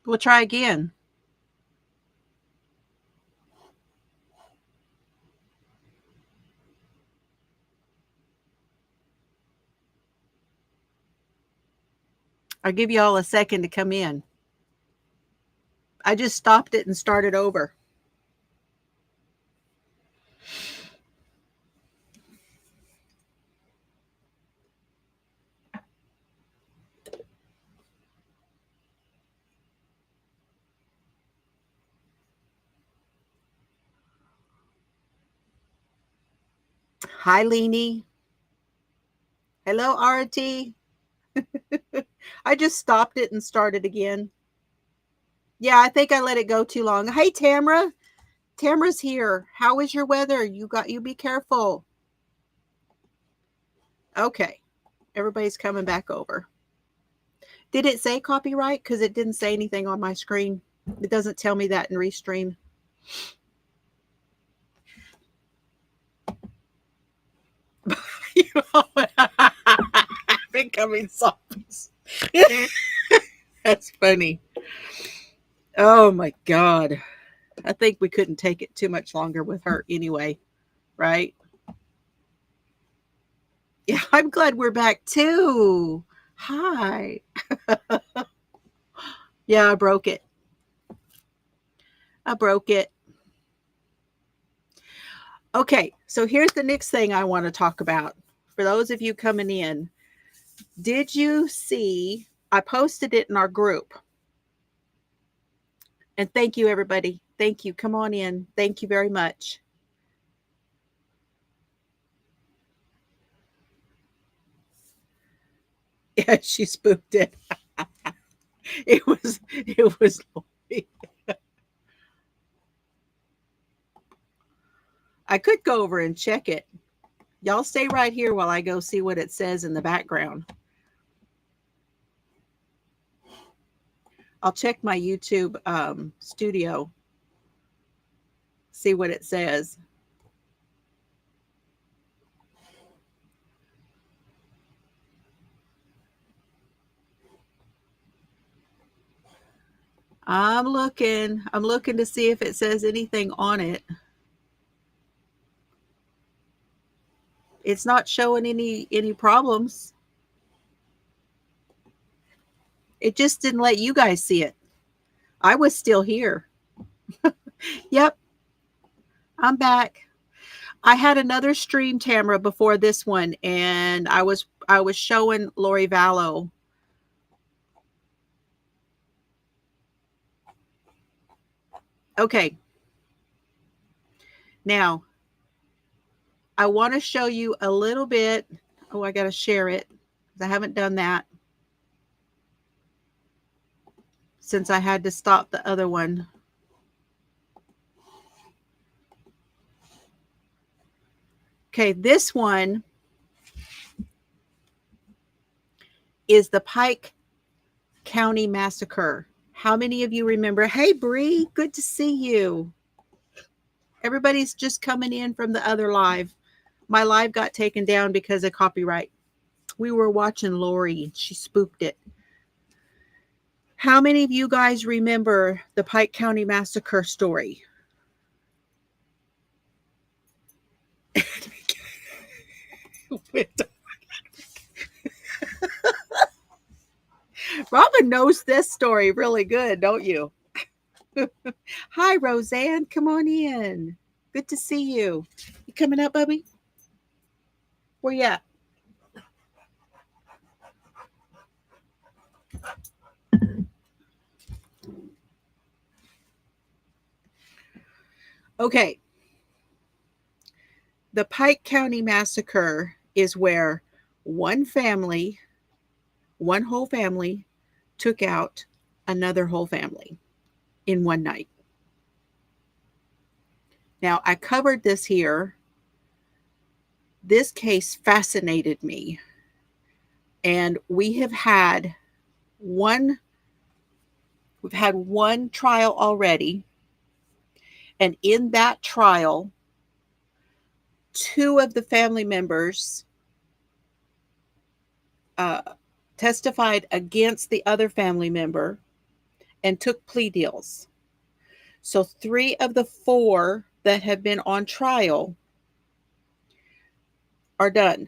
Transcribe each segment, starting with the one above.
We'll try again. I'll give you all a second to come in. I just stopped it and started over. Hi, Leanie. Hello, RT. I just stopped it and started again. Yeah, I think I let it go too long. Hey, Tamara. Tamara's here. How is your weather? You be careful. Okay. Everybody's coming back over. Did it say copyright? Because it didn't say anything on my screen. It doesn't tell me that in Restream. Becoming zombies. That's funny. Oh my God. I think we couldn't take it too much longer with her anyway, right? Yeah, I'm glad we're back too. Hi. Yeah, I broke it. I broke it. Okay, so here's the next thing I want to talk about. For those of you coming in, did you see? I posted it in our group. And thank you, everybody. Thank you. Come on in. Thank you very much. Yeah, she spooked it. It was I could go over and check it. Y'all stay right here while I go see what it says in the background. I'll check my YouTube studio, see what it says. I'm looking to see if it says anything on it. It's not showing any problems. It just didn't let you guys see it. I was still here. Yep, I'm back. I had another stream, Tamara, before this one, and I was showing Lori Vallow. Okay. Now, I want to show you a little bit. Oh, I got to share it because I haven't done that since I had to stop the other one. Okay, this one is the Pike County Massacre. How many of you remember? Hey, Bree, good to see you. Everybody's just coming in from the other live. My live got taken down because of copyright. We were watching Lori and she spooked it. How many of you guys remember the Pike County Massacre story? Robin knows this story really good, don't you? Hi, Roseanne. Come on in. Good to see you. You coming up, Bubby? Where you at? Okay. The Pike County Massacre is where one family, one whole family, took out another whole family in one night. Now, I covered this here. This case fascinated me. And we've had one trial already. And in that trial, two of the family members testified against the other family member, and took plea deals. So 3 of the 4 that have been on trial are done.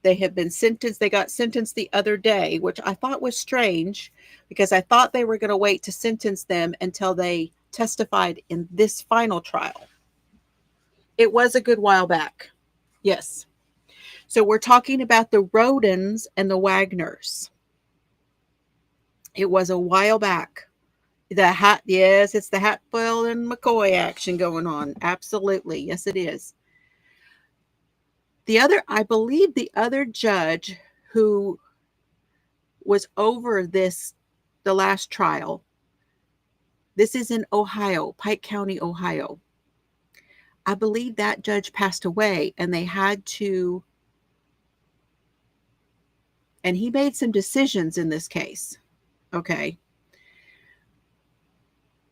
They have been sentenced. They got sentenced the other day, which I thought was strange because I thought they were going to wait to sentence them until they testified in this final trial. It was a good while back. Yes. So we're talking about the Rodens and the Wagners. It was a while back. Yes, it's the Hatfield and McCoy action going on. Absolutely. Yes, it is. I believe the other judge who was over the last trial, this is in Ohio, Pike County, Ohio. I believe that judge passed away and they had to, and he made some decisions in this case. Okay.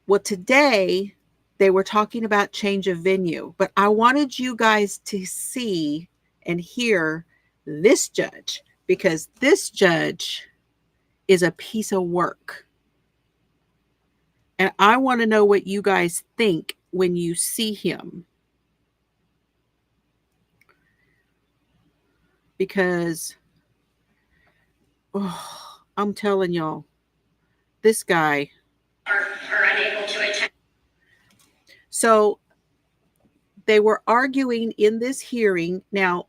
Well, today they were talking about change of venue, but I wanted you guys to see and hear this judge because this judge is a piece of work. And I want to know what you guys think when you see him. Because, I'm telling y'all, this guy are unable to attend. So they were arguing in this hearing. Now,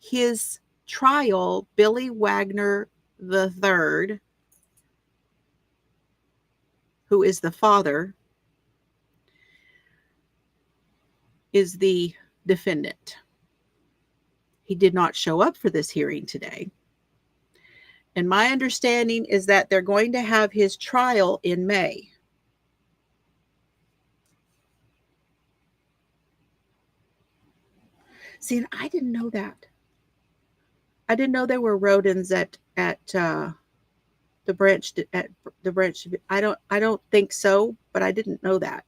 his trial, Billy Wagner III, who is the father, is the defendant. He did not show up for this hearing today. And my understanding is that they're going to have his trial in May. See, I didn't know that. I didn't know there were rodents at the branch. I don't think so, but I didn't know that.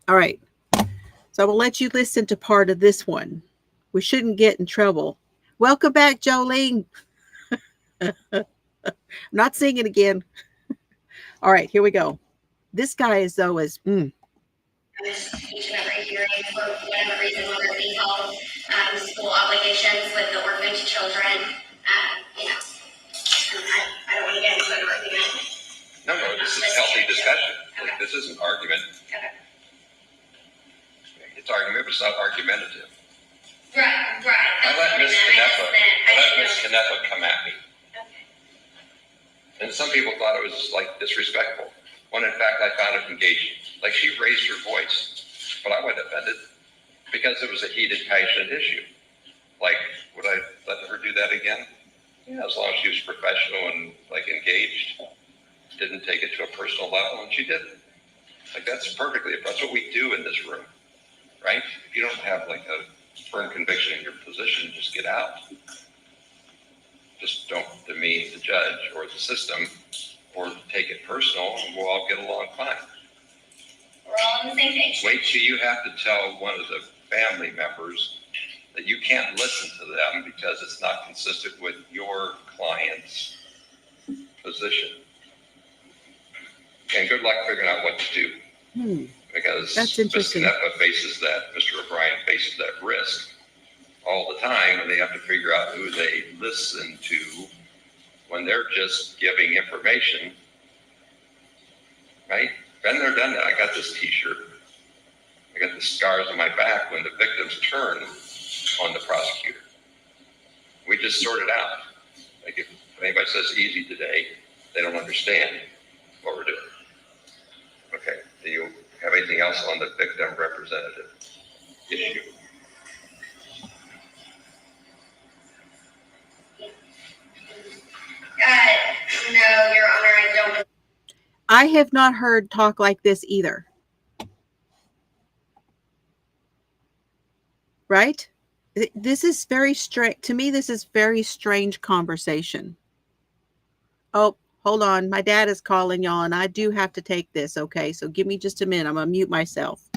All right. So I will let you listen to part of this one. We shouldn't get in trouble. Welcome back, Jolene. I'm not singing again. All right, here we go. This guy is each and every hearing for whatever reason, whether it be held school obligations with the orphanage children. I don't want to get into an argument. No, this is healthy discussion. Okay. This isn't argument. Okay. It's argument, but it's not argumentative. Right. I let Miss Canepa come at me. Okay. And some people thought it was like disrespectful. When in fact I found it engaging. Like she raised her voice. But I wasn't offended because it was a heated, passionate issue. Like, would I let her do that again? Yeah, as long as she was professional and like engaged, didn't take it to a personal level, and she didn't. Like that's what we do in this room, right? If you don't have like a firm conviction in your position, just get out. Just don't demean the judge or the system or take it personal, and we'll all get along fine. We're all on the same page. Wait till you have to tell one of the family members that you can't listen to them because it's not consistent with your client's position. And good luck figuring out what to do. Because Ms. Canepa faces that, Mr. O'Brien faces that risk all the time, and they have to figure out who they listen to when they're just giving information, right? Been there, done that. I got this t-shirt. I got the scars on my back when the victims turn on the prosecutor. We just sort it out. Like if anybody says easy today, they don't understand what we're doing. Okay, do you have anything else on the victim representative issue? No, Your Honor, I don't. I have not heard talk like this either. Right? This is very strange. To me, this is very strange conversation. Oh, hold on. My dad is calling y'all, and I do have to take this. Okay, so give me just a minute. I'm going to mute myself.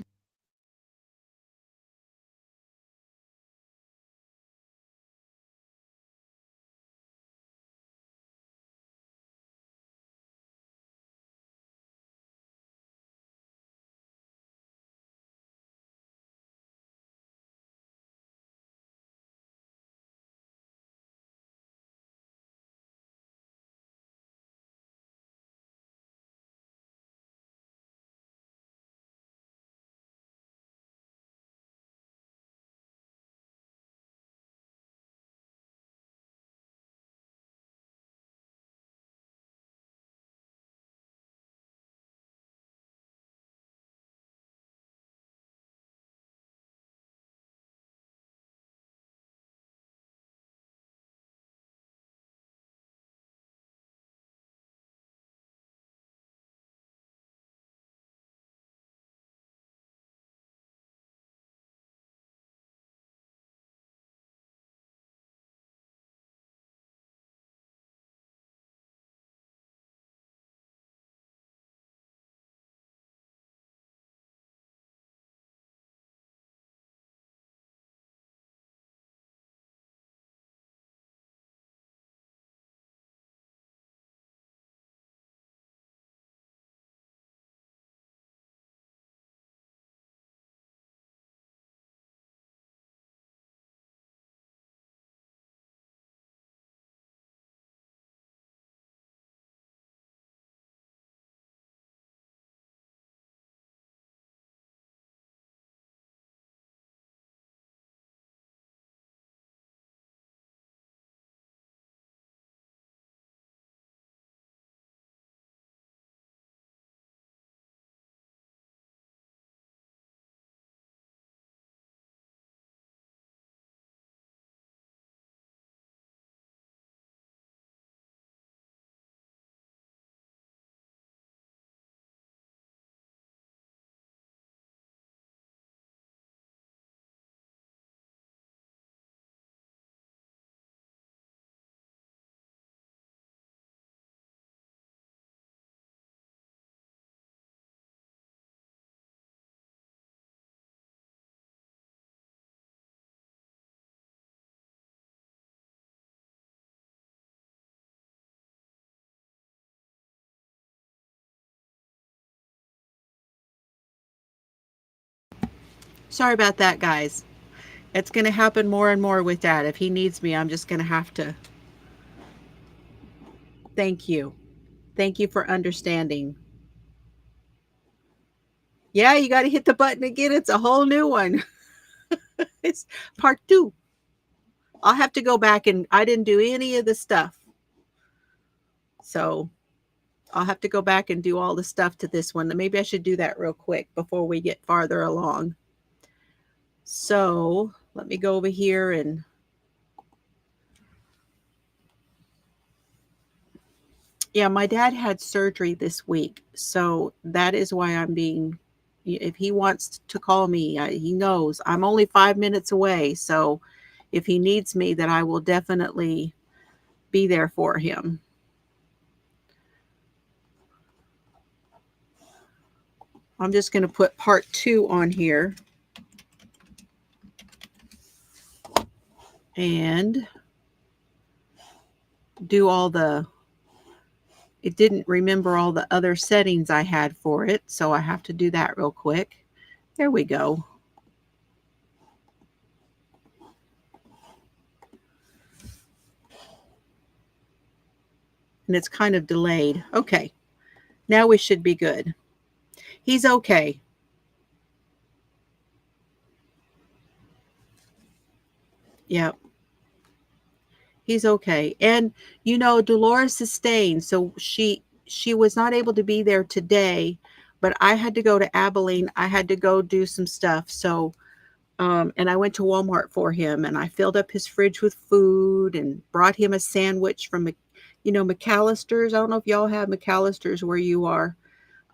Sorry about that, guys. It's going to happen more and more with Dad. If he needs me, I'm just going to have to. Thank you. Thank you for understanding. Yeah, you got to hit the button again. It's a whole new one. It's part 2. I'll have to go back, and I didn't do any of the stuff. So I'll have to go back and do all the stuff to this one. Maybe I should do that real quick before we get farther along. So let me go over here and yeah, my dad had surgery this week. So that is why I'm being, if he wants to call me, he knows I'm only 5 minutes away. So if he needs me, then I will definitely be there for him. I'm just going to put part 2 on here. And do all the, it didn't remember all the other settings I had for it. So I have to do that real quick. There we go. And it's kind of delayed. Okay. Now we should be good. He's okay. Yep. He's okay. And you know, Dolores sustained, so she was not able to be there today, but I had to go to Abilene. I had to go do some stuff. So and I went to Walmart for him, and I filled up his fridge with food and brought him a sandwich from McAllister's. I don't know if y'all have McAllister's where you are.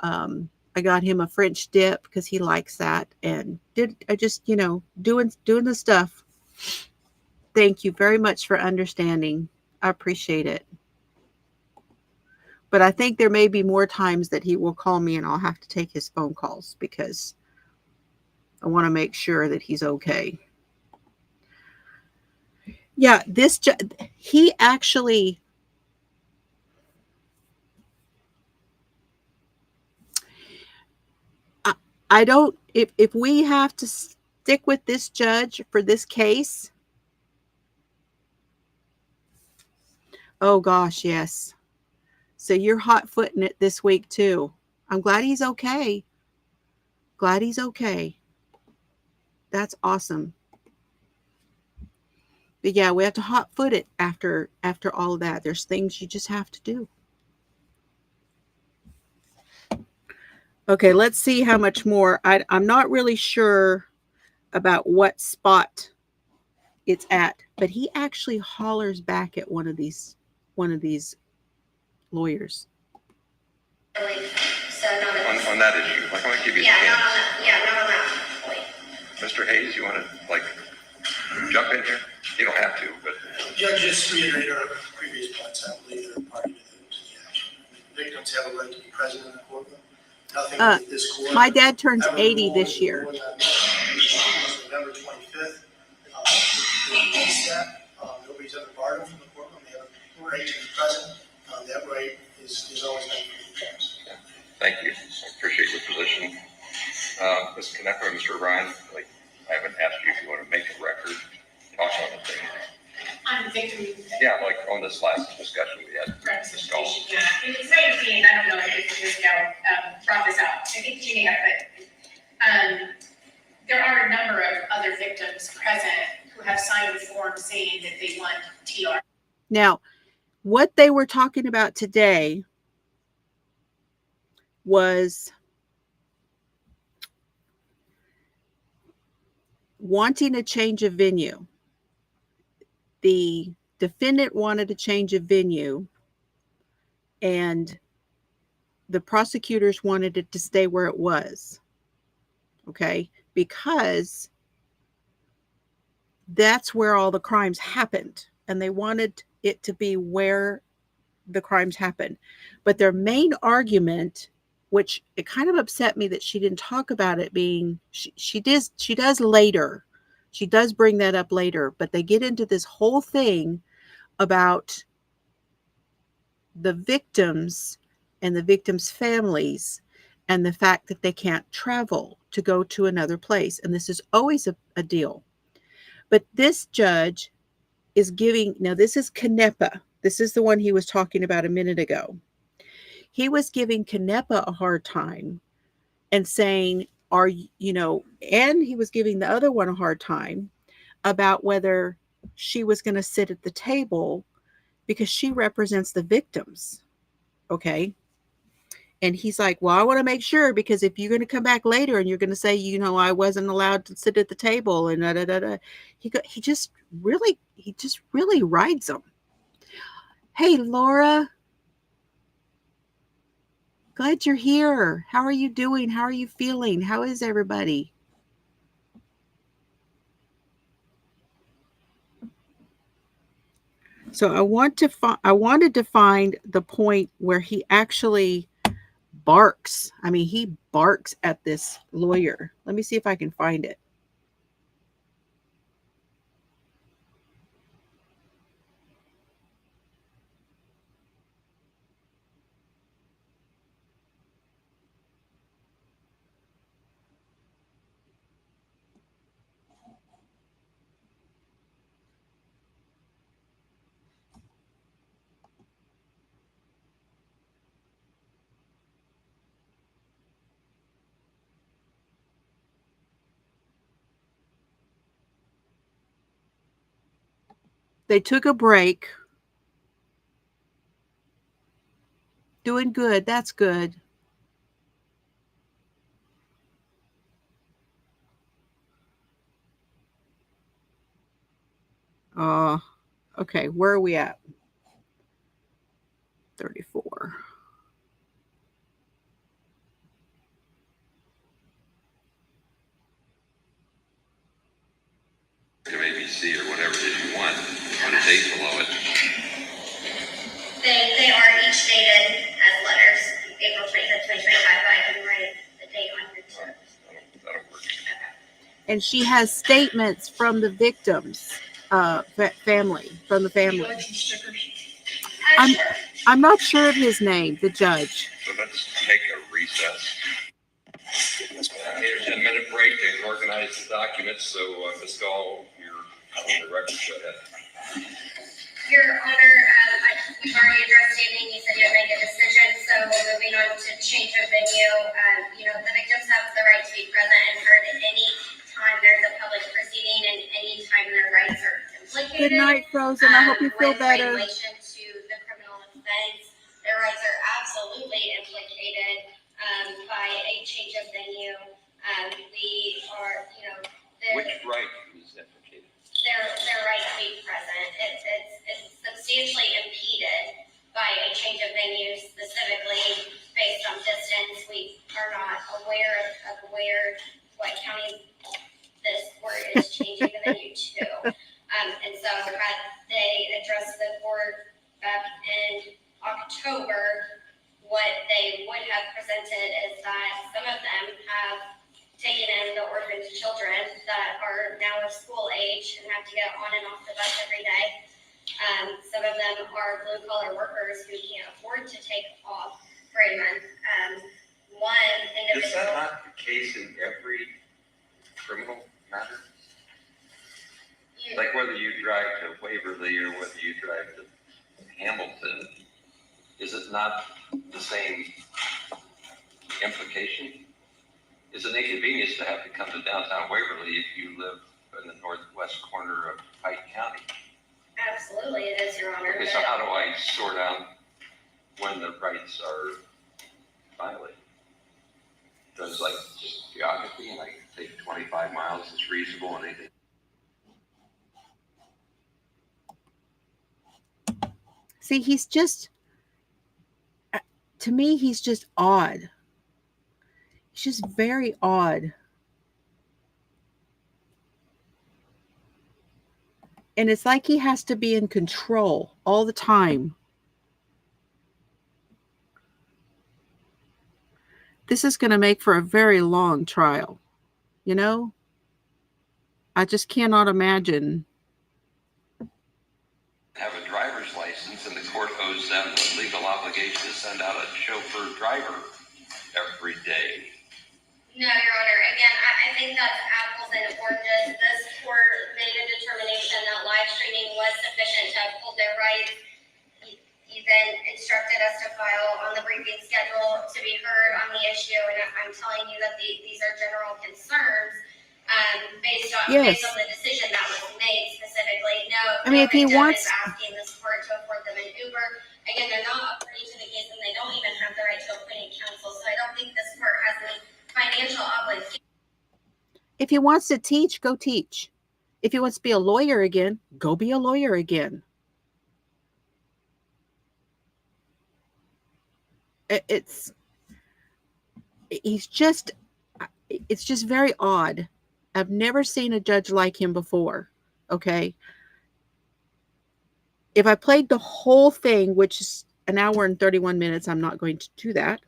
I got him a French dip because he likes that, and I just doing the stuff. Thank you very much for understanding. I appreciate it. But I think there may be more times that he will call me and I'll have to take his phone calls because I want to make sure that he's okay. Yeah, he actually, I don't, if we have to stick with this judge for this case, oh gosh, yes. So you're hot-footing it this week too. I'm glad he's okay. Glad he's okay. That's awesome. But yeah, we have to hot-foot it after all of that. There's things you just have to do. Okay, let's see how much more. I'm not really sure about what spot it's at, but he actually hollers back at one of these lawyers. So on that issue, like I want to give you a chance. Not on that point. Mr. Hayes, you want to jump in here? You don't have to, but Judge, just reiterate our previous points. I believe they're a party to the action. Victims have a right to be present in the courtroom. Nothing with this court. My dad turns 80 this year. November 25th. Nobody's ever barred them from the courtroom. They have a right to be present. That right is always been for the judge. Yeah. Thank you. I appreciate your position. Mr. Knepper, Mr. Ryan, I haven't asked you if you want to make a record, talk on the thing. On the victim. Yeah, like on this last discussion we had. Representation, yeah. It's very clean. I don't know if years ago brought this out. I think Jeannie got it. There are a number of other victims present who have signed a form saying that they want TR. Now, what they were talking about today was wanting a change of venue. The defendant wanted a change of venue, and the prosecutors wanted it to stay where it was. Okay? Because that's where all the crimes happened, and they wanted it to be where the crimes happened. But their main argument, which it kind of upset me that she didn't talk about it, being she does later. She does bring that up later, but they get into this whole thing about the victims and the victims' families and the fact that they can't travel to go to another place. And this is always a deal. But this judge is giving, now this is Canepa. This is the one he was talking about a minute ago. He was giving Canepa a hard time and saying, and he was giving the other one a hard time about whether she was going to sit at the table because she represents the victims. Okay. And he's like, well, I want to make sure, because if you're going to come back later and you're going to say, I wasn't allowed to sit at the table and da da da da, he just really rides them. Hey, Laura, glad you're here. How are you doing? How are you feeling? How is everybody? So I wanted to find the point where he actually barks. I mean, he barks at this lawyer. Let me see if I can find it. They took a break. Doing good. That's good. Okay. Where are we at? 34. ABC or whatever it is you want on a date below it. They are each dated as letters. April 25th, 2025, but I can write the date on here too. That'll work. And she has statements from the victims' family, from the family. I'm not sure of his name, the judge. So let's take a recess. Here's a 10-minute break to organize the documents. So, Ms. Gall, you're on the record. Go ahead. Your Honor, we've already addressed standing. You said you'd make a decision. So moving on to change of venue, the victims have the right to be present and heard at any time there's a public proceeding and any time their rights are implicated. Good night, Frozen. I hope you feel better. With relation to the criminal offense, their rights are absolutely implicated by a change of venue. We are, Which right is implicated? Their right to be present. It's substantially impeded by a change of venue, specifically based on distance. We are not aware of where, what county this court is changing the venue to. And so had they addressed the court back in October, what they would have presented is that some of them have taken in the orphaned children that are now of school age and have to get on and off the bus every day. Some of them are blue collar workers who can't afford to take off for a month. One individual. Is that not the case in every criminal matter? Like whether you drive to Waverly or whether you drive to Hamilton, is it not the same implication? It's an inconvenience to have to come to downtown Waverly if you live in the northwest corner of Pike County. Absolutely, it is, Your Honor. Okay, so how do I sort out when the rights are violated? Does like just geography, like take 25 miles is reasonable and anything? See, to me, he's just odd. He's just very odd. And it's like he has to be in control all the time. This is going to make for a very long trial. I just cannot imagine. Have a driver's license and the court owes them the legal obligation to send out a chauffeur driver every day. No, Your Honor, again, I think that's apples and oranges. This court made a determination that live streaming was sufficient to uphold their rights. You then instructed us to file on the briefing schedule to be heard on the issue, and I'm telling you that these are general concerns, based on the decision that was made specifically. No, I mean, if he wants, is asking this court to afford them an Uber. Again, they're not a party to the case, and they don't even have the right to appoint counsel, so I don't think this court has any financial obligation. if he wants to teach, go teach. If he wants to be a lawyer again, go be a lawyer again. It's just very odd. I've never seen a judge like him before. Okay. If I played the whole thing, which is an hour and 31 minutes, I'm not going to do that.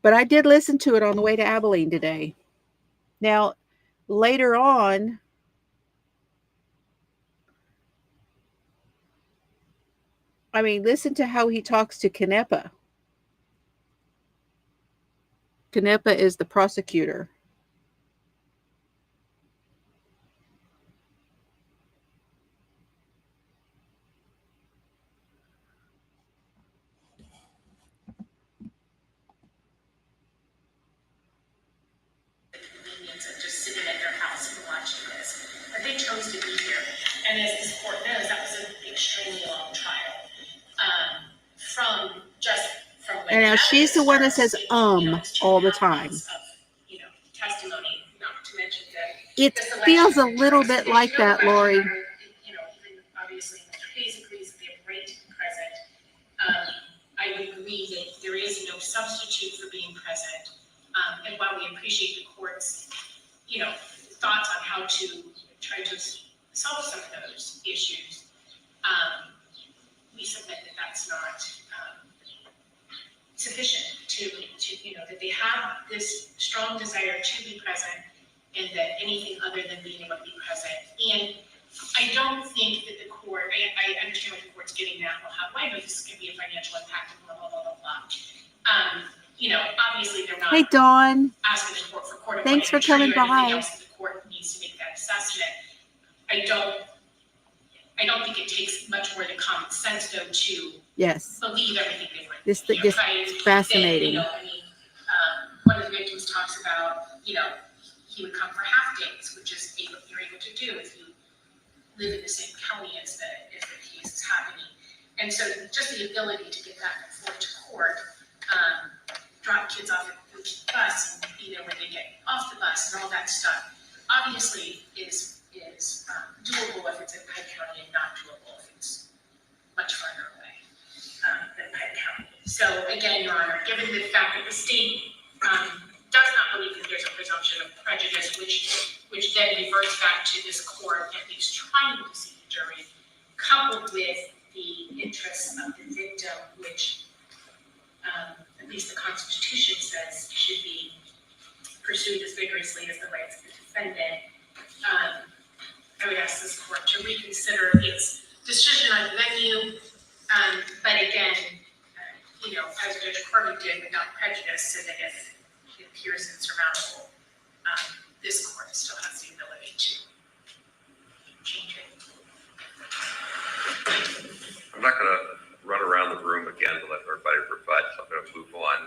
But I did listen to it on the way to Abilene today. Now, later on, I mean, listen to how he talks to Canepa. Canepa is the prosecutor. Of just sitting at their house and watching this, but they chose to be here. And as this court knows, that was an extremely long trial. From And now she's the one that says all the time. Testimony, not to mention that it feels a little bit like that, Lori. Obviously, Mr. Hayes agrees that they have a right to be present. I would agree that there is no substitute for being present. And while we appreciate the court's, thoughts on how to try to solve some of those issues, we submit that that's not sufficient to that they have this strong desire to be present, and that anything other than being able to be present. And I don't think that the court, I understand what the court's getting at. Well, I know this is going to be a financial impact, blah, blah, blah, blah, blah. Obviously they're not. Hey, Dawn. Asking the court for court. Thanks for coming by. Else, the court needs to make that assessment. I don't think it takes much more than common sense, though, to believe everything different. This is fascinating. One of the victims talks about, he would come for half days, which is you're able to do if you live in the same county as the case is happening. And so just the ability to get back and forth to court, drop kids off at the bus, and be there when they get off the bus and all that stuff, obviously is doable if it's in Pike County, and not doable if it's much farther away than Pike County. So again, Your Honor, given the fact that the state does not believe that there's a presumption of prejudice, which then reverts back to this court at least trying to see the jury, coupled with the interests of the victim, which at least the Constitution says should be pursued as vigorously as the rights of the defendant, I would ask this court to reconsider its decision on venue, but again, as Judge Corbin did, without prejudice, so that if it appears insurmountable, this court still has the ability to change it. I'm not going to run around the room again to let everybody rebut, so I'm going to move on.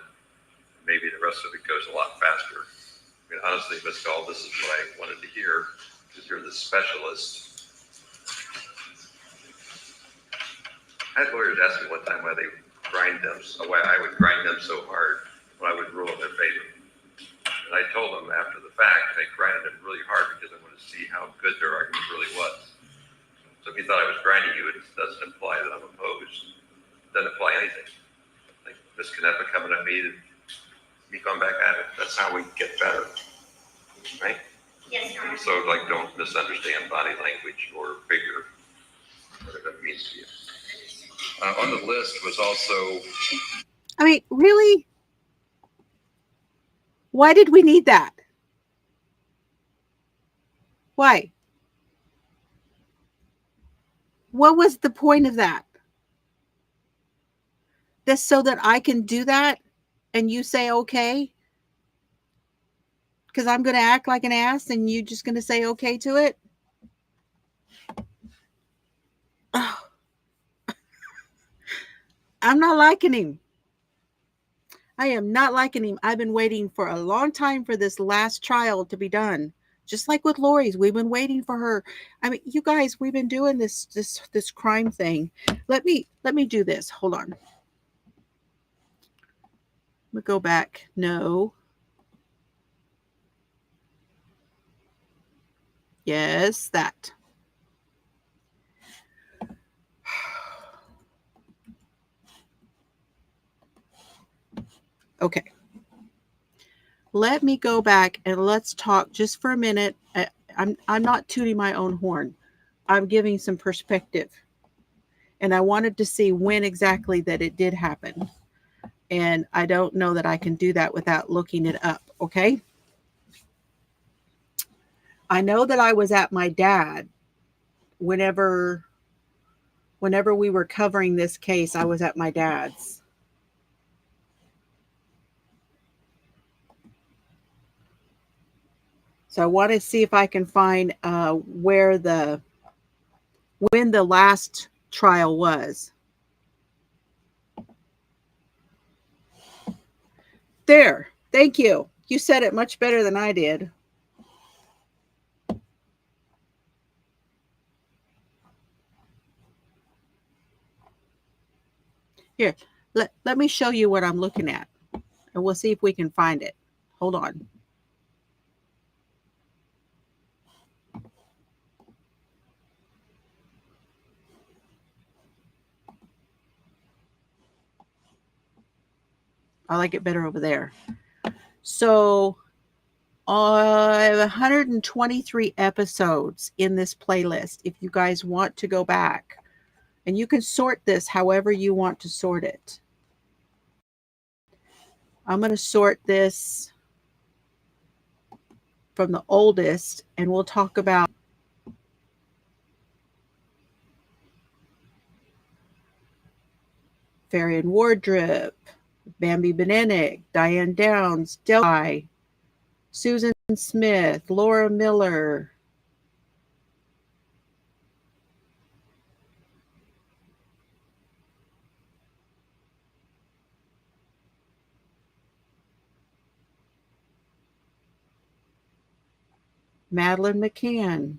Maybe the rest of it goes a lot faster. I mean, honestly, Ms. Gall, this is what I wanted to hear, because you're the specialist. I had lawyers ask me one time why I would grind them so hard when I would rule in their favor. And I told them after the fact, I grinded them really hard because I wanted to see how good their argument really was. So if you thought I was grinding you, it doesn't imply that I'm opposed. It doesn't imply anything. Like Ms. Canepa coming at me, me going back at it, that's how we get better, right? Yes, Your Honor. So don't misunderstand body language or figure, whatever that means to you. On the list was also. I mean, really? Why did we need that? Why? What was the point of that? That's so that I can do that and you say okay? because I'm going to act like an ass and you just going to say okay to it? Oh, I'm not liking him. I am not liking him. I've been waiting for a long time for this last trial to be done. Just like with Lori's, we've been waiting for her. I mean, you guys, we've been doing this crime thing. Let me do this. Hold on. Let me go back. No. Yes, that. Okay. Let me go back and let's talk just for a minute. I'm not tooting my own horn. I'm giving some perspective. And I wanted to see when exactly that it did happen. And I don't know that I can do that without looking it up, okay? I know that I was at my dad whenever we were covering this case. I was at my dad's. So I want to see if I can find when the last trial was. There. Thank you. You said it much better than I did. Here, let me show you what I'm looking at. And we'll see if we can find it. Hold on. I like it better over there. So, 123 episodes in this playlist. If you guys want to go back, and you can sort this however you want to sort it. I'm going to sort this from the oldest, and we'll talk about Fairy and Wardrip, Bambi Benenick, Diane Downs, Delphi, Susan Smith, Laura Miller, Madeline McCann,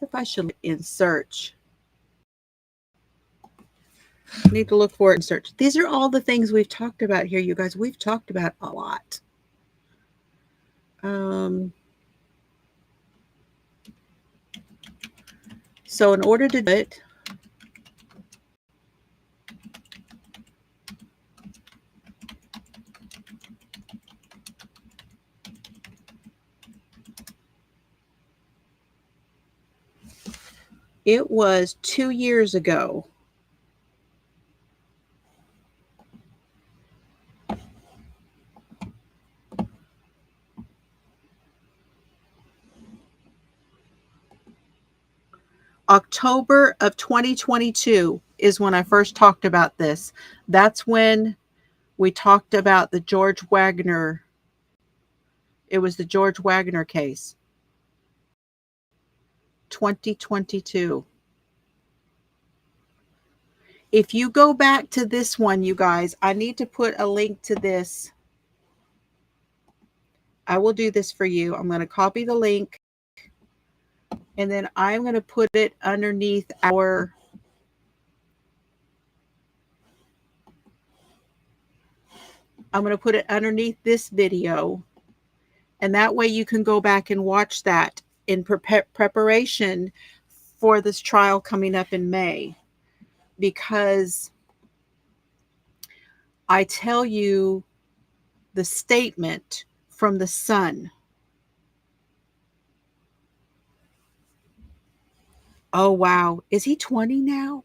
if I should in search. I need to look for it in search. These are all the things we've talked about here, you guys. We've talked about a lot. So in order to do it, it was 2 years ago. October of 2022 is when I first talked about this. That's when we talked about the George Wagner. It was the George Wagner case. 2022. If you go back to this one, you guys, I need to put a link to this. I will do this for you. I'm going to copy the link. And then I'm going to put it underneath our this video. And that way you can go back and watch that in preparation for this trial coming up in May. Because I tell you the statement from the son. Oh, wow. Is he 20 now?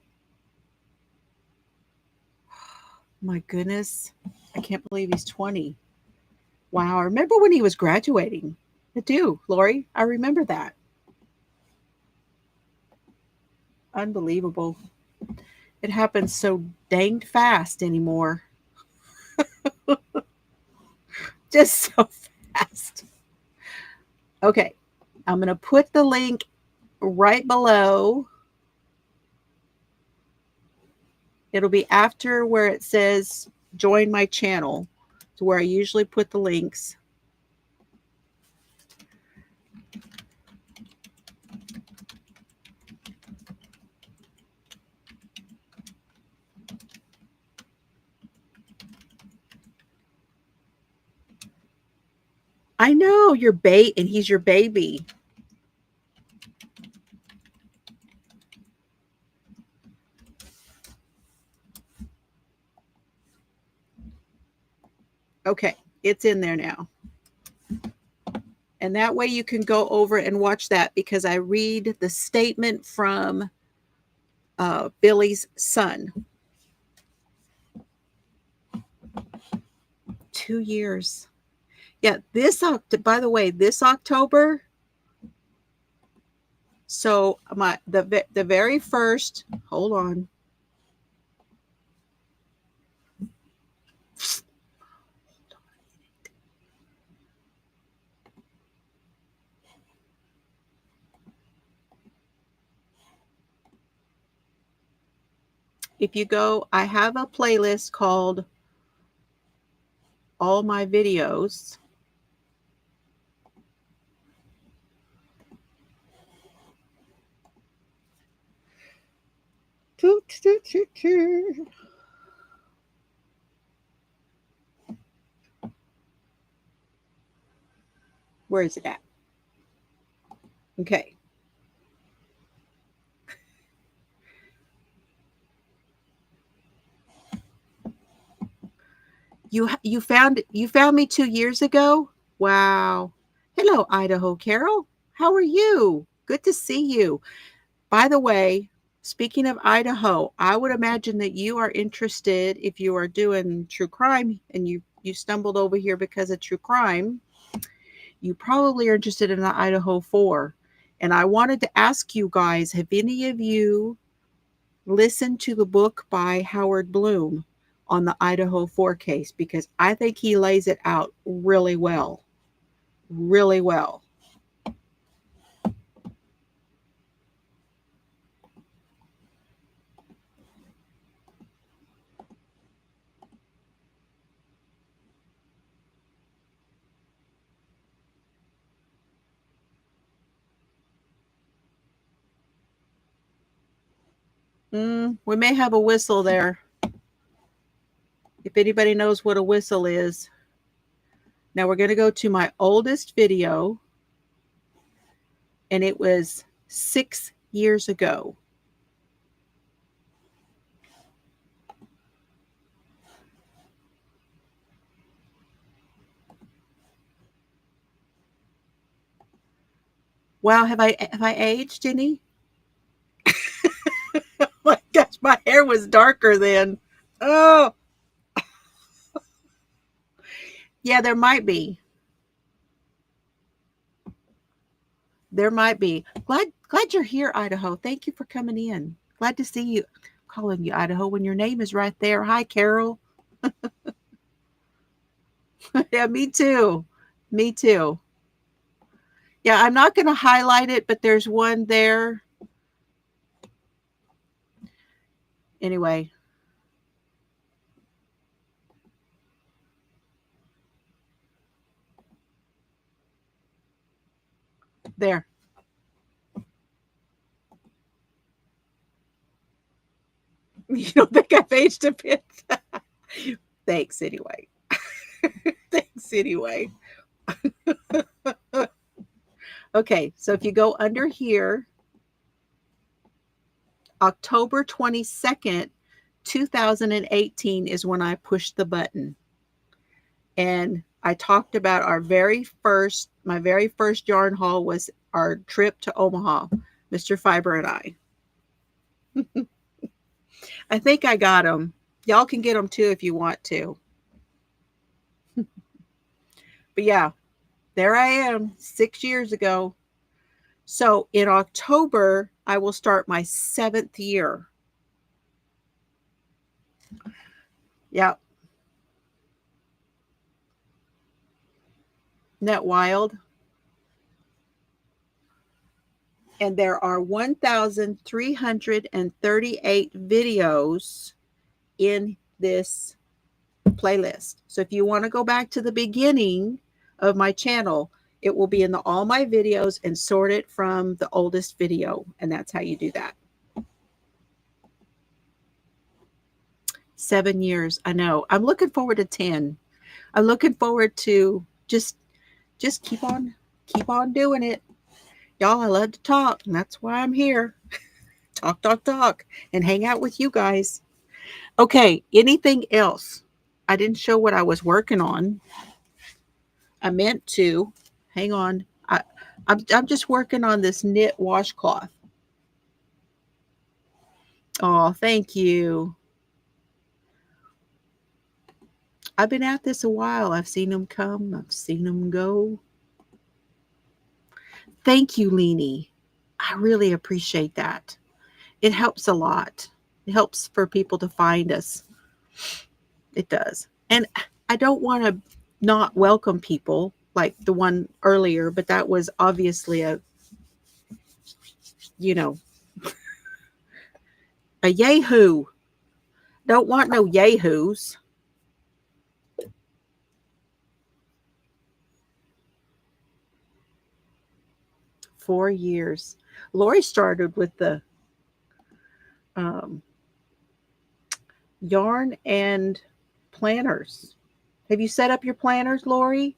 My goodness. I can't believe he's 20. Wow. I remember when he was graduating. I do, Lori. I remember that. Unbelievable. It happens so danged fast anymore. Just so fast. Okay, I'm going to put the link right below. It'll be after where it says join my channel, to where I usually put the links. I know you're bait and he's your baby. Okay, it's in there now. And that way you can go over and watch that, because I read the statement from Billy's son. 2 years. Yeah, by the way, this October. So the very first, hold on. If you go, I have a playlist called All My Videos. Where is it at? Okay. You found me 2 years ago? Wow. Hello, Idaho Carol. How are you? Good to see you. By the way, speaking of Idaho, I would imagine that you are interested, if you are doing true crime and you stumbled over here because of true crime, you probably are interested in the Idaho 4. And I wanted to ask you guys, have any of you listened to the book by Howard Bloom on the Idaho 4 case? Because I think he lays it out really well. Really well. We may have a whistle there. If anybody knows what a whistle is. Now we're going to go to my oldest video. And it was 6 years ago. Wow, have I aged any? Oh my gosh, my hair was darker then. Oh. Yeah, there might be. There might be. Glad you're here, Idaho. Thank you for coming in. Glad to see you. I'm calling you Idaho when your name is right there. Hi, Carol. Yeah, me too. Me too. Yeah, I'm not going to highlight it, but there's one there. Anyway. There. You don't think I've aged a bit? Thanks anyway. Thanks anyway. Okay, so if you go under here, October 22nd, 2018 is when I pushed the button. And I talked about my very first yarn haul was our trip to Omaha, Mr. Fiber and I. I think I got them. Y'all can get them too if you want to. But yeah, there I am 6 years ago. So in October, I will start my 7th year. Yep. Isn't that wild? And there are 1,338 videos in this playlist. So if you want to go back to the beginning of my channel, it will be in all my videos and sort it from the oldest video. And that's how you do that. 7 years. I know. I'm looking forward to 10. I'm looking forward to just keep on doing it. Y'all, I love to talk, and that's why I'm here. Talk, and hang out with you guys. Okay, anything else? I didn't show what I was working on. I meant to. Hang on. I'm just working on this knit washcloth. Oh, thank you. I've been at this a while. I've seen them come. I've seen them go. Thank you, Leanie. I really appreciate that. It helps a lot. It helps for people to find us. It does. And I don't want to not welcome people like the one earlier, but that was obviously a yahoo. Don't want no yahoos. Four years. Lori started with the yarn and planners. Have you set up your planners, Lori?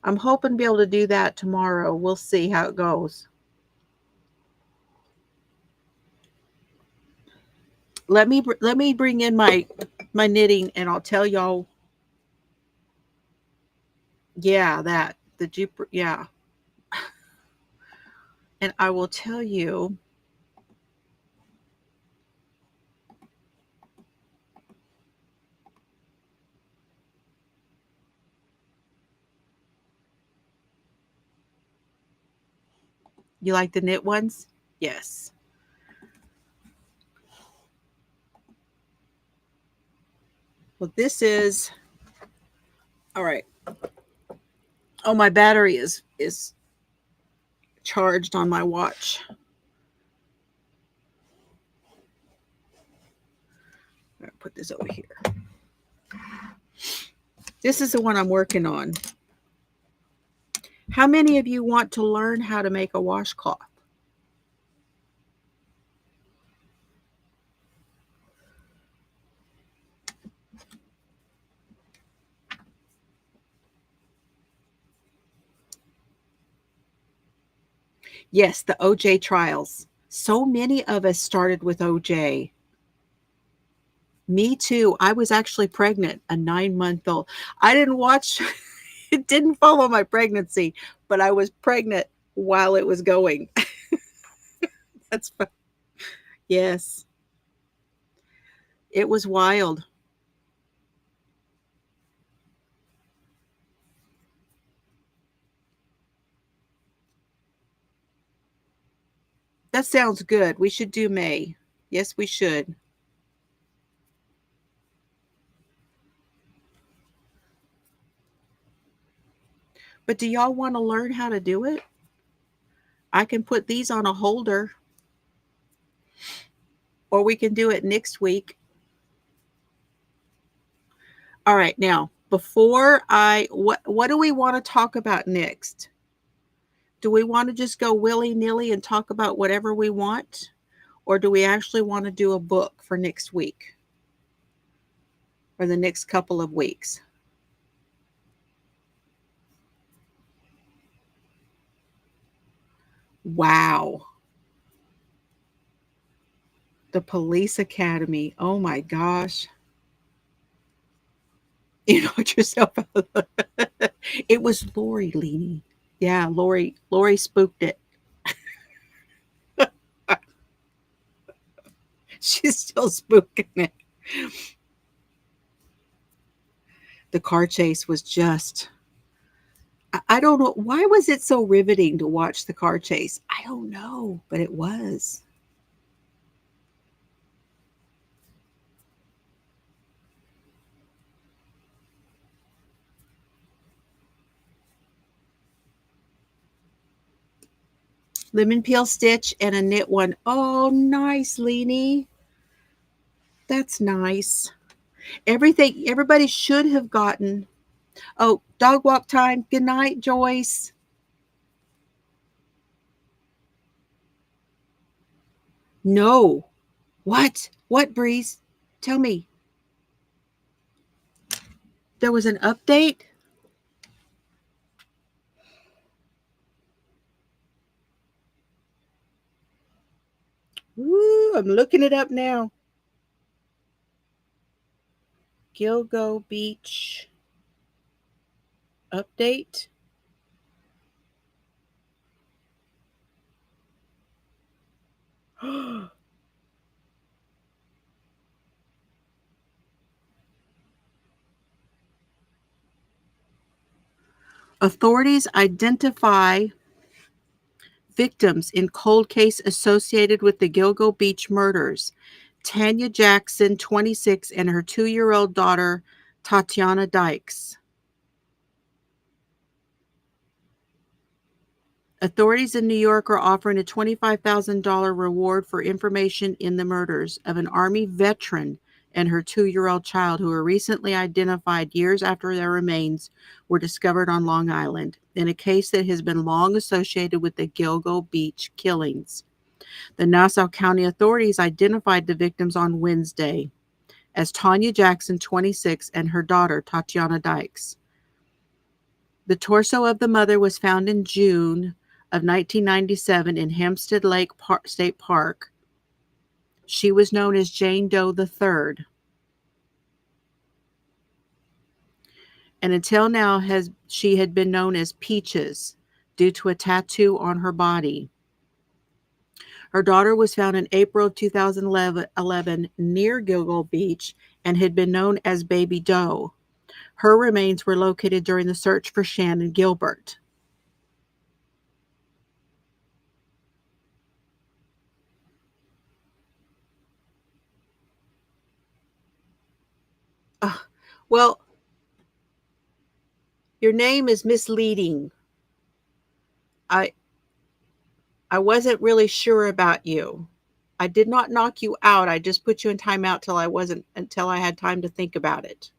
I'm hoping to be able to do that tomorrow. We'll see how it goes. Let me bring in my knitting, and I'll tell y'all. Yeah, yeah. And I will tell you. You like the knit ones? Yes. Well, this is all right. Oh, my battery is charged on my watch. I'm going to put this over here. This is the one I'm working on. How many of you want to learn how to make a washcloth? Yes, the OJ trials. So many of us started with OJ. Me too. I was actually pregnant, a 9-month-old. I didn't watch, it didn't follow my pregnancy, but I was pregnant while it was going. That's fun. Yes. It was wild. That sounds good. We should do May. Yes, we should. But do y'all want to learn how to do it? I can put these on a holder, or we can do it next week. All right, now, before what do we want to talk about next? Do we want to just go willy-nilly and talk about whatever we want? Or do we actually want to do a book for next week? Or the next couple of weeks? Wow. The Police Academy. Oh my gosh. You knocked yourself out. It was Lori, Leanie. Yeah, Lori spooked it. She's still spooking it. The car chase was just I don't know. Why was it so riveting to watch the car chase? I don't know, but it was. Lemon peel stitch and a knit one. Oh, nice, Leanie. That's nice. Everybody should have gotten. Oh, dog walk time. Good night, Joyce. No. What? What, Breeze? Tell me. There was an update? Woo, I'm looking it up now. Gilgo Beach update. Authorities identify victims in cold case associated with the Gilgo Beach murders. Tanya Jackson, 26, and her 2-year-old daughter, Tatiana Dykes. Authorities in New York are offering a $25,000 reward for information in the murders of an Army veteran and her 2-year-old child who were recently identified years after their remains were discovered on Long Island in a case that has been long associated with the Gilgo Beach killings. The Nassau County authorities identified the victims on Wednesday as Tanya Jackson, 26, and her daughter, Tatiana Dykes. The torso of the mother was found in June of 1997 in Hempstead Lake State Park. She was known as Jane Doe III. And until now, she had been known as Peaches due to a tattoo on her body. Her daughter was found in April of 2011 near Gilgo Beach and had been known as Baby Doe. Her remains were located during the search for Shannon Gilbert. Well, your name is misleading. I wasn't really sure about you. I did not knock you out. I just put you in timeout until I had time to think about it.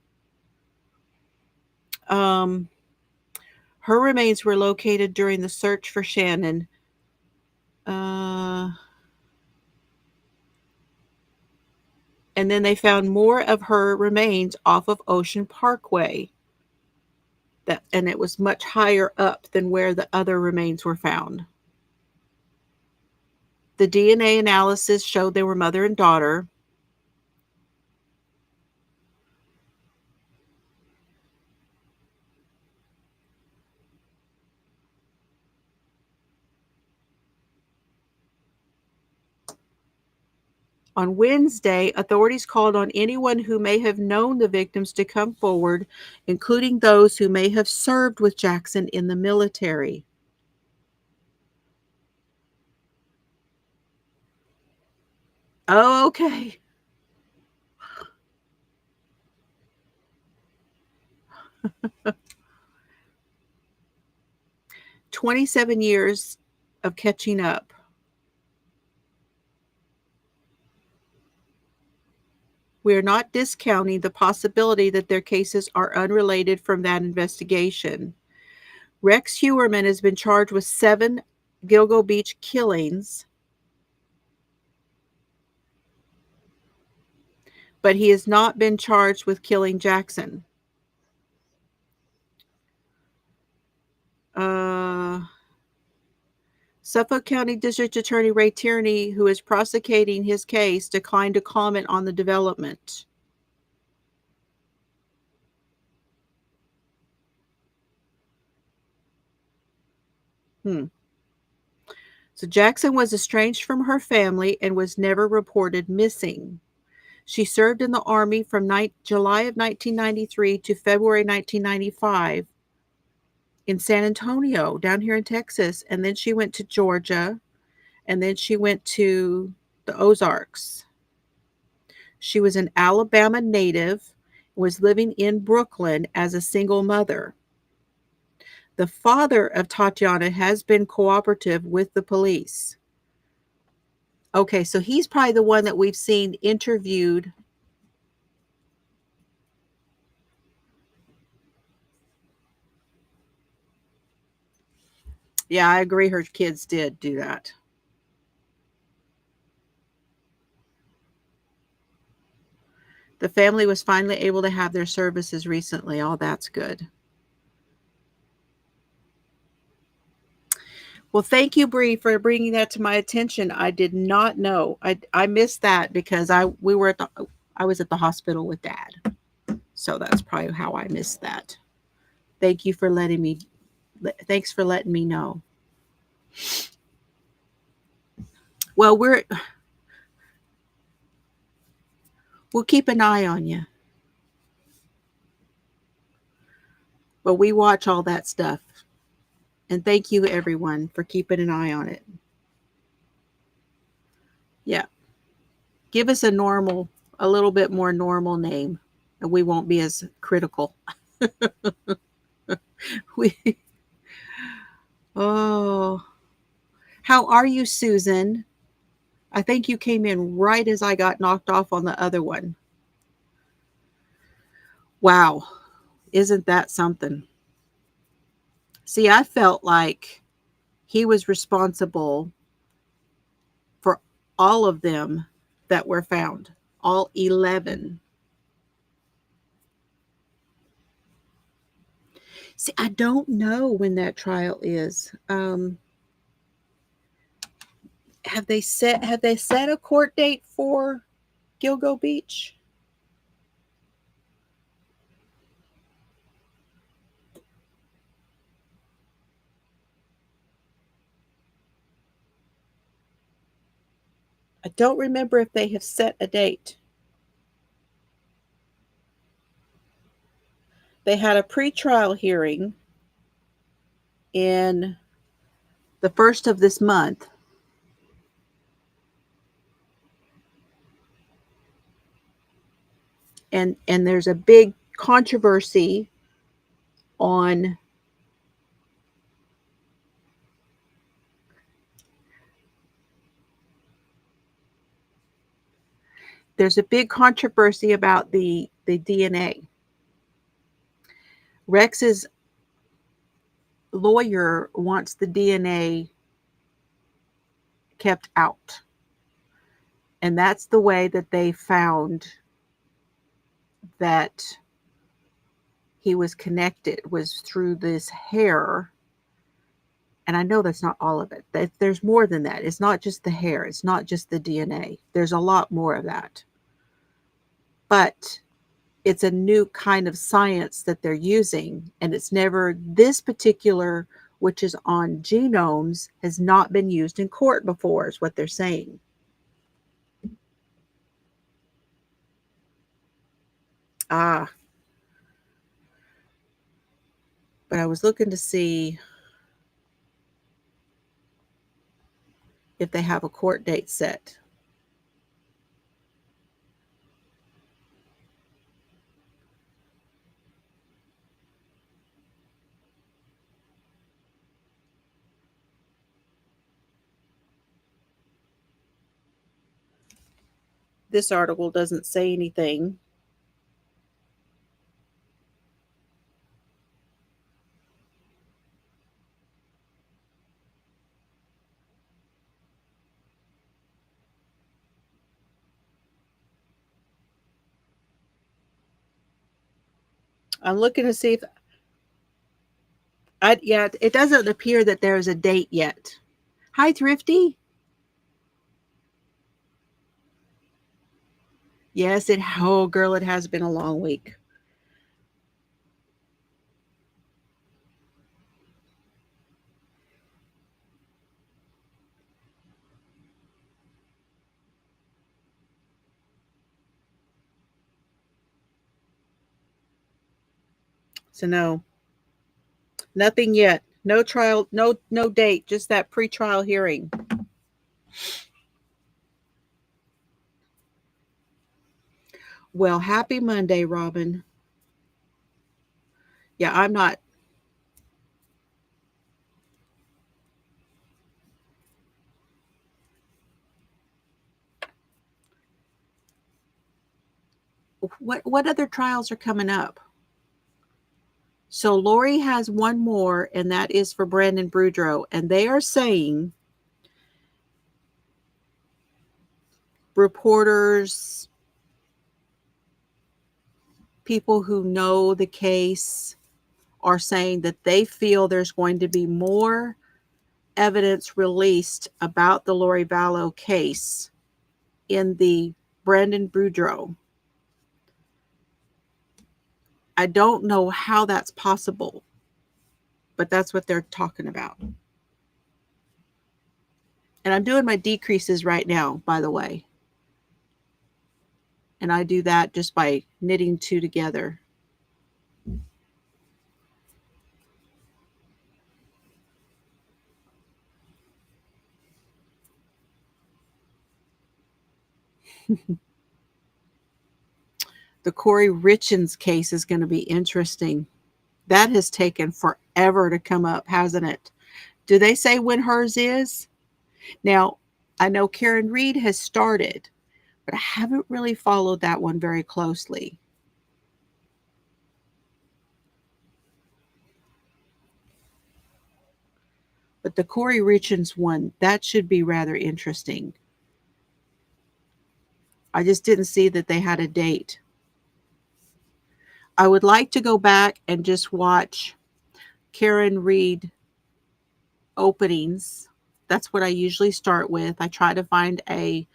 Her remains were located during the search for Shannon. And then they found more of her remains off of Ocean Parkway. And it was much higher up than where the other remains were found. The DNA analysis showed they were mother and daughter. On Wednesday, authorities called on anyone who may have known the victims to come forward, including those who may have served with Jackson in the military. Oh, okay. "27 years of catching up." We are not discounting the possibility that their cases are unrelated from that investigation. Rex Heuermann has been charged with 7 Gilgo Beach killings, but he has not been charged with killing Jackson. Suffolk County District Attorney Ray Tierney, who is prosecuting his case, declined to comment on the development. So Jackson was estranged from her family and was never reported missing. She served in the Army from July of 1993 to February 1995. in San Antonio, down here in Texas. And then she went to Georgia. And then she went to the Ozarks. She was an Alabama native, was living in Brooklyn as a single mother. The father of Tatiana has been cooperative with the police. Okay, so he's probably the one that we've seen interviewed. Yeah, I agree. Her kids did do that. The family was finally able to have their services recently. Oh, that's good. Well, thank you, Bree, for bringing that to my attention. I did not know. I missed that because I was at the hospital with Dad, so that's probably how I missed that. Thank you for letting me. Thanks for letting me know. Well, we'll keep an eye on you, but we watch all that stuff. And thank you, everyone, for keeping an eye on it. Yeah. Give us a little bit more normal name, and we won't be as critical. Oh, how are you, Susan? I think you came in right as I got knocked off on the other one. Wow. Isn't that something? See, I felt like he was responsible for all of them that were found, all 11. See, I don't know when that trial is. Have they set a court date for Gilgo Beach? I don't remember if they have set a date. They had a pretrial hearing in the first of this month. And there's a big controversy on about the DNA. Rex's lawyer wants the DNA kept out. And that's the way that they found that he was connected, was through this hair. And I know that's not all of it. There's more than that. It's not just the hair. It's not just the DNA. There's a lot more of that. But it's a new kind of science that they're using. And it's never, this particular, which is on genomes, has not been used in court before, is what they're saying. Ah. But I was looking to see if they have a court date set. This article doesn't say anything. I'm looking to see if it doesn't appear that there's a date yet. Hi, Thrifty. Yes, it has been a long week. So no. Nothing yet. No trial, no date, just that pre-trial hearing. Well, happy Monday, Robin. Yeah, I'm not. What other trials are coming up? So Lori has one more, and that is for Brandon Boudreaux, and they are saying reporters, people who know the case, are saying that they feel there's going to be more evidence released about the Lori Vallow case in the Brandon Boudreaux. I don't know how that's possible, but that's what they're talking about. And I'm doing my decreases right now, by the way. And I do that just by knitting two together. The Corey Richins case is going to be interesting. That has taken forever to come up, hasn't it? Do they say when hers is? Now, I know Karen Reed has started, but I haven't really followed that one very closely. But the Corey Richins one, that should be rather interesting. I just didn't see that they had a date. I would like to go back and just watch Karen Reed openings. That's what I usually start with. I try to find a,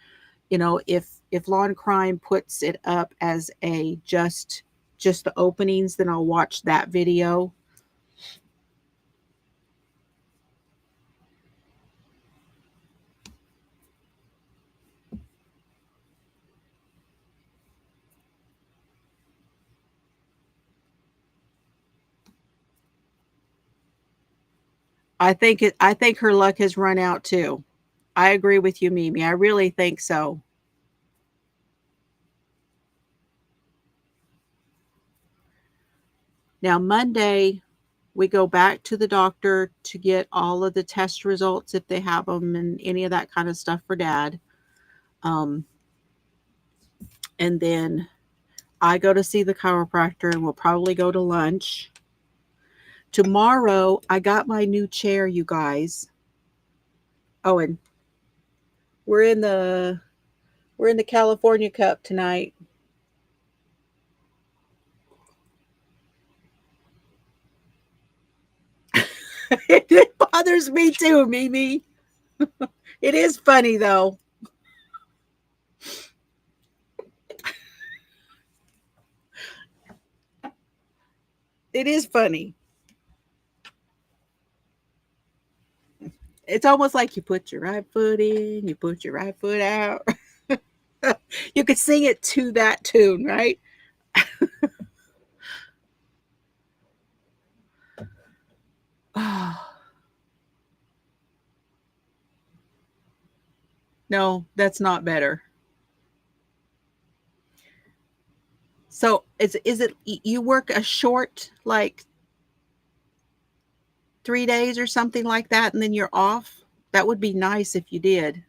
if Law and Crime puts it up as a just the openings, then I'll watch that video. I think her luck has run out too. I agree with you, Mimi. I really think so. Now, Monday, we go back to the doctor to get all of the test results if they have them and any of that kind of stuff for Dad. And then I go to see the chiropractor and we'll probably go to lunch. Tomorrow, I got my new chair, you guys. Oh, and we're in the California Cup tonight. It bothers me too, Mimi. It is funny though. It is funny. It's almost like you put your right foot in, you put your right foot out. You could sing it to that tune, right? No, that's not better. So is it you work a short like 3 days or something like that and then you're off? That would be nice if you did.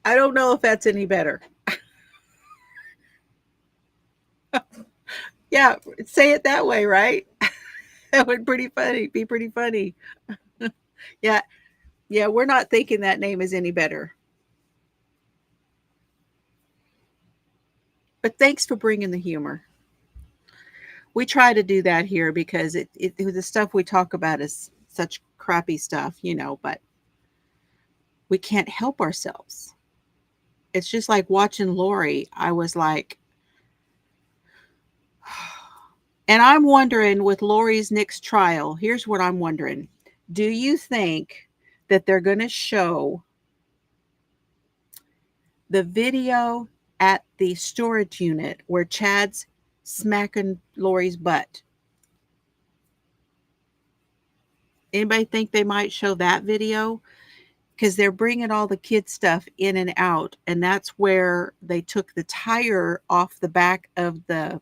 I don't know if that's any better. Yeah, say it that way, right? That would be pretty funny. Yeah. Yeah, we're not thinking that name is any better. But thanks for bringing the humor. We try to do that here because the stuff we talk about is such crappy stuff, but we can't help ourselves. It's just like watching Lori. I was like, and I'm wondering with Lori's next trial, here's what I'm wondering. Do you think that they're going to show The video at the storage unit where Chad's smacking Lori's butt. Anybody think they might show that video? Because they're bringing all the kid stuff in and out, and that's where they took the tire off the back of the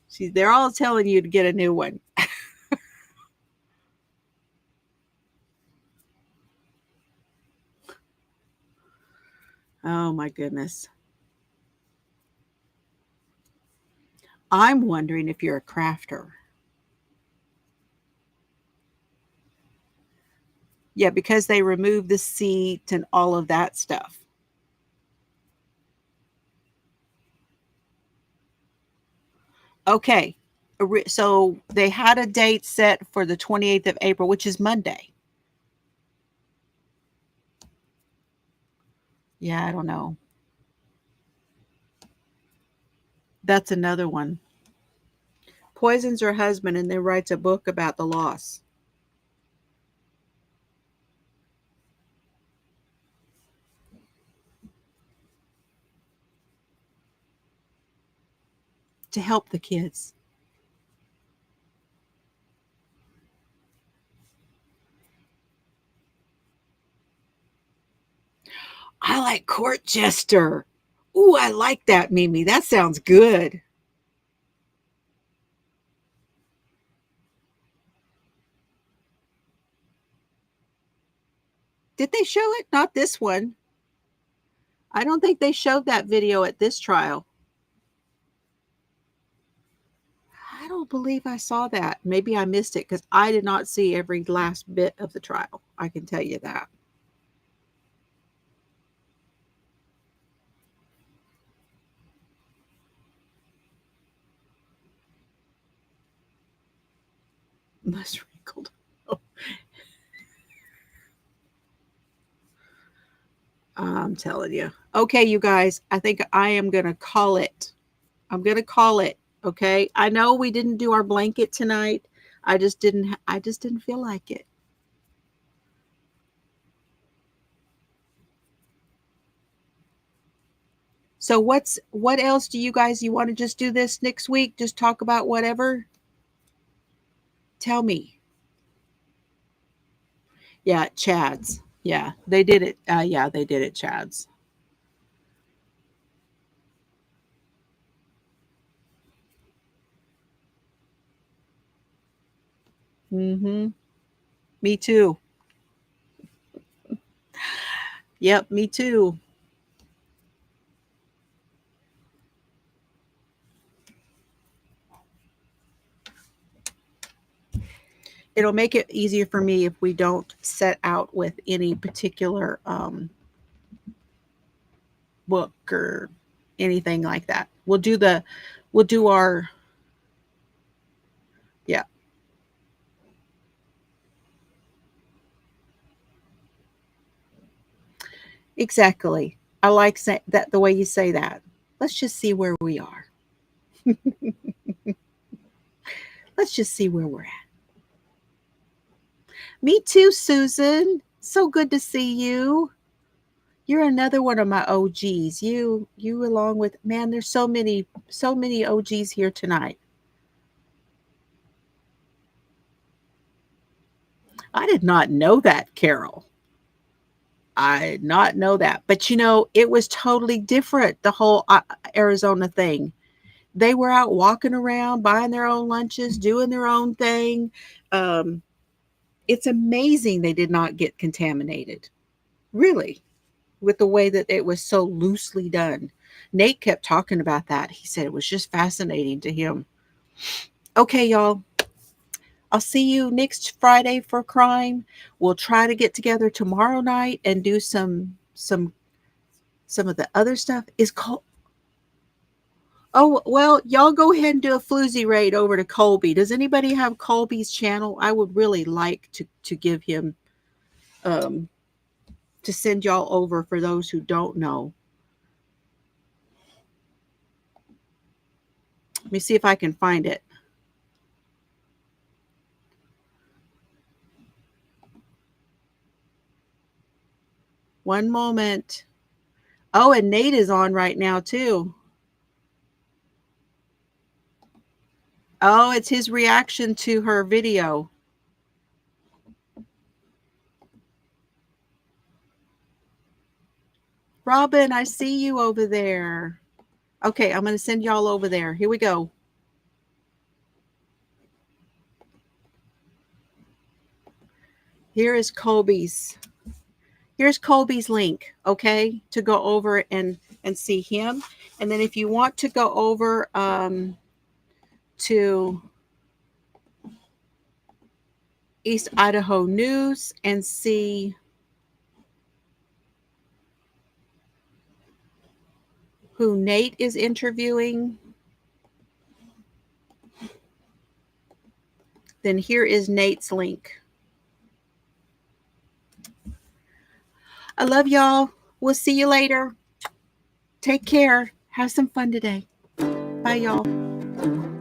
see, they're all telling you to get a new one. Oh my goodness. I'm wondering if you're a crafter. Yeah, because they removed the seat and all of that stuff. Okay. So they had a date set for the 28th of April, which is Monday. Yeah, I don't know. That's another one. Poisons her husband and then writes a book about the loss. To help the kids. I like court jester. Ooh, I like that, Mimi. That sounds good. Did they show it? Not this one. I don't think they showed that video at this trial. I don't believe I saw that. Maybe I missed it because I did not see every last bit of the trial. I can tell you that. Less wrinkled. Oh. I'm telling you. Okay, you guys, I think I am going to call it. I'm going to call it. Okay. I know we didn't do our blanket tonight. I just didn't feel like it. So what else do you want to just do this next week? Just talk about whatever? Tell me. Yeah, Chad's. Yeah, they did it. Yeah, they did it, Chad's. Mm-hmm. Me too. Yep, me too. It'll make it easier for me if we don't set out with any particular book or anything like that. We'll do our, yeah. Exactly. I like that the way you say that. Let's just see where we are. Let's just see where we're at. Me too, Susan. So good to see you. You're another one of my OGs. You along with, man, there's so many OGs here tonight. I did not know that, Carol. I did not know that. But it was totally different, the whole Arizona thing. They were out walking around, buying their own lunches, doing their own thing. It's amazing they did not get contaminated. Really, with the way that it was so loosely done. Nate kept talking about that. He said it was just fascinating to him. Okay, y'all. I'll see you next Friday for crime. We'll try to get together tomorrow night and do some of the other stuff. Is called. Oh, well, y'all go ahead and do a Floozie raid over to Colby. Does anybody have Colby's channel? I would really like to give him to send y'all over for those who don't know. me see if I can find it. One moment. Oh, and Nate is on right now too. Oh, it's his reaction to her video. Robin, I see you over there. Okay, I'm going to send y'all over there. Here we go. Here is Colby's. Here's Colby's link, okay, to go over and see him. And then if you want to go over to East Idaho News and see who Nate is interviewing, then here is Nate's link. I love y'all. We'll see you later. Take care. Have some fun today. Bye, y'all.